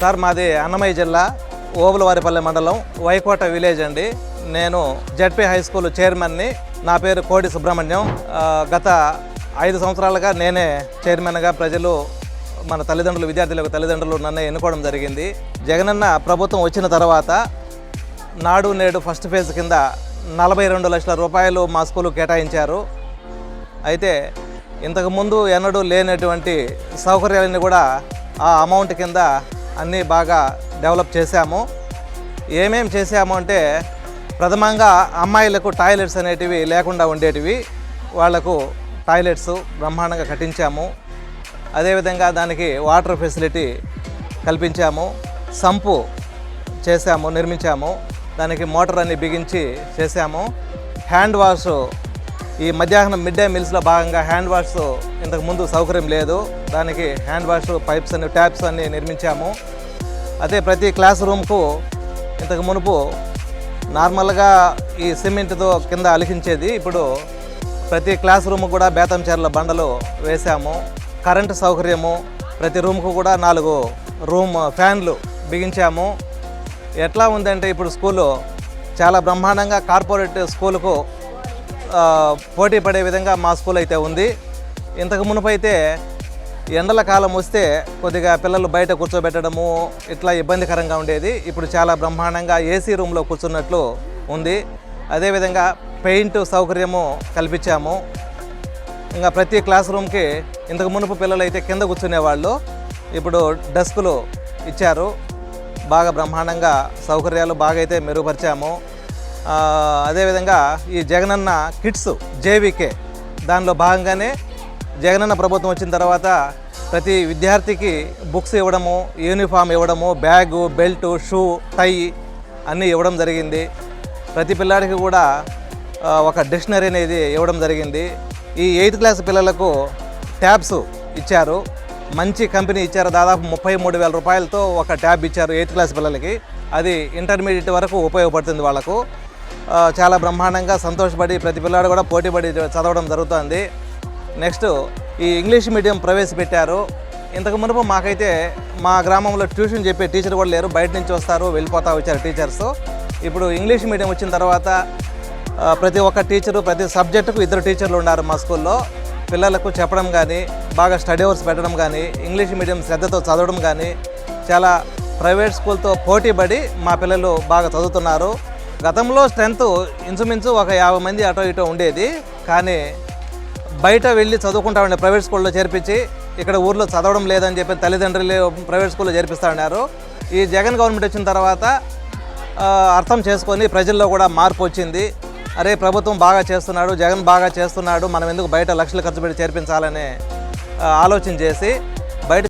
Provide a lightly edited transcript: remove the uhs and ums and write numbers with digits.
Sir మాది అన్నమయ్య జిల్లా ఓబులవారిపల్లె మండలం వైకోట విలేజ్ అండి. నేను జెడ్పీ హై స్కూల్ చైర్మన్ని. నా పేరు కోడి సుబ్రహ్మణ్యం. గత 5 సంవత్సరాలుగా నేనే చైర్మన్గా ప్రజలు మన తల్లిదండ్రులు విద్యార్థులకు తల్లిదండ్రులు నన్ను ఎన్నుకోవడం జరిగింది. జగనన్న ప్రభుత్వం వచ్చిన తర్వాత నాడు నేడు ఫస్ట్ ఫేజ్ కింద 42 లక్షల రూపాయలు మా స్కూలు కేటాయించారు. అయితే ఇంతకుముందు ఎన్నడూ లేనటువంటి సౌకర్యాలన్నీ కూడా ఆ అమౌంట్ కింద అన్నీ బాగా డెవలప్ చేశాము. ఏమేం చేశాము అంటే ప్రథమంగా అమ్మాయిలకు టాయిలెట్స్ అనేటివి లేకుండా ఉండేటివి, వాళ్లకు టాయిలెట్స్ బ్రహ్మాండంగా కట్టించాము. అదేవిధంగా దానికి వాటర్ ఫెసిలిటీ కల్పించాము. సంపు చేశాము, నిర్మించాము. దానికి మోటార్ అన్ని బిగించి చేశాము. హ్యాండ్ వాష్, ఈ మధ్యాహ్నం మిడ్ డే మీల్స్లో భాగంగా హ్యాండ్ వాష్ ఇంతకుముందు సౌకర్యం లేదు, దానికి హ్యాండ్ వాష్ పైప్స్ అన్ని ట్యాప్స్ అన్ని నిర్మించాము. అదే ప్రతి క్లాస్ రూమ్కు ఇంతకు మునుపు నార్మల్గా ఈ సిమెంట్తో కింద అలికించేది, ఇప్పుడు ప్రతి క్లాస్ రూమ్ కూడా బేతం చీరల బండలు వేశాము. కరెంటు సౌకర్యము, ప్రతి రూమ్కు కూడా 4 రూమ్ ఫ్యాన్లు బిగించాము. ఎట్లా ఉందంటే ఇప్పుడు స్కూలు చాలా బ్రహ్మాండంగా కార్పొరేట్ స్కూలుకు పోటీ పడే విధంగా మా స్కూల్ అయితే ఉంది. ఇంతకు మునుపు అయితే ఎండల కాలం వస్తే కొద్దిగా పిల్లలు బయట కూర్చోబెట్టడము ఇట్లా ఇబ్బందికరంగా ఉండేది. ఇప్పుడు చాలా బ్రహ్మాండంగా ఏసీ రూమ్లో కూర్చున్నట్లు ఉంది. అదేవిధంగా పెయింట్ సౌకర్యము కల్పించాము. ఇంకా ప్రతి క్లాస్ రూమ్కి ఇంతకు మునుపు పిల్లలు అయితే కింద కూర్చునేవాళ్ళు, ఇప్పుడు డెస్కులు ఇచ్చారు. బాగా బ్రహ్మాండంగా సౌకర్యాలు బాగా అయితే మెరుగుపరిచాము. అదేవిధంగా ఈ జగనన్న కిట్స్ జేవికే దానిలో భాగంగానే జగనన్న ప్రభుత్వం వచ్చిన తర్వాత ప్రతి విద్యార్థికి బుక్స్ ఇవ్వడము, యూనిఫామ్ ఇవ్వడము, బ్యాగు, బెల్టు, షూ, టై అన్నీ ఇవ్వడం జరిగింది. ప్రతి పిల్లాడికి కూడా ఒక డిక్షనరీ అనేది ఇవ్వడం జరిగింది. ఈ 8th క్లాస్ పిల్లలకు ట్యాబ్స్ ఇచ్చారు, మంచి కంపెనీ ఇచ్చారు. దాదాపు 33,000 రూపాయలతో ఒక ట్యాబ్ ఇచ్చారు 8th క్లాస్ పిల్లలకి. అది ఇంటర్మీడియట్ వరకు ఉపయోగపడుతుంది వాళ్ళకు. చాలా బ్రహ్మాండంగా సంతోషపడి ప్రతి పిల్లాడు కూడా పోటీపడి చదవడం జరుగుతుంది. నెక్స్ట్ ఈ ఇంగ్లీష్ మీడియం ప్రవేశపెట్టారు. ఇంతకు మునుపు మాకైతే మా గ్రామంలో ట్యూషన్ చెప్పే టీచర్ కూడా లేరు, బయట నుంచి వస్తారు వెళ్ళిపోతూ వచ్చారు టీచర్స్. ఇప్పుడు ఇంగ్లీష్ మీడియం వచ్చిన తర్వాత ప్రతి ఒక్క టీచరు ప్రతి సబ్జెక్టుకు 2 టీచర్లు ఉన్నారు మా స్కూల్లో. పిల్లలకు చెప్పడం కానీ, బాగా స్టడీ అవర్స్ పెట్టడం కానీ, ఇంగ్లీష్ మీడియం శ్రద్ధతో చదవడం కానీ, చాలా ప్రైవేట్ స్కూల్తో పోటీపడి మా పిల్లలు బాగా చదువుతున్నారు. గతంలో స్ట్రెంత్ ఇంచుమించు ఒక 50 మంది అటో ఇటో ఉండేది, కానీ బయట వెళ్ళి చదువుకుంటా ఉండే ప్రైవేట్ స్కూల్లో చేర్పించి ఇక్కడ ఊర్లో చదవడం లేదని చెప్పి తల్లిదండ్రులు ప్రైవేట్ స్కూల్లో చేర్పిస్తూ ఉన్నారు. ఈ జగన్ గవర్నమెంట్ వచ్చిన తర్వాత అర్థం చేసుకొని ప్రజల్లో కూడా మార్పు వచ్చింది. అరే ప్రభుత్వం బాగా చేస్తున్నాడు, జగన్ బాగా చేస్తున్నాడు, మనం ఎందుకు బయట లక్షలు ఖర్చు పెట్టి చేర్పించాలనే ఆలోచన చేసి బయట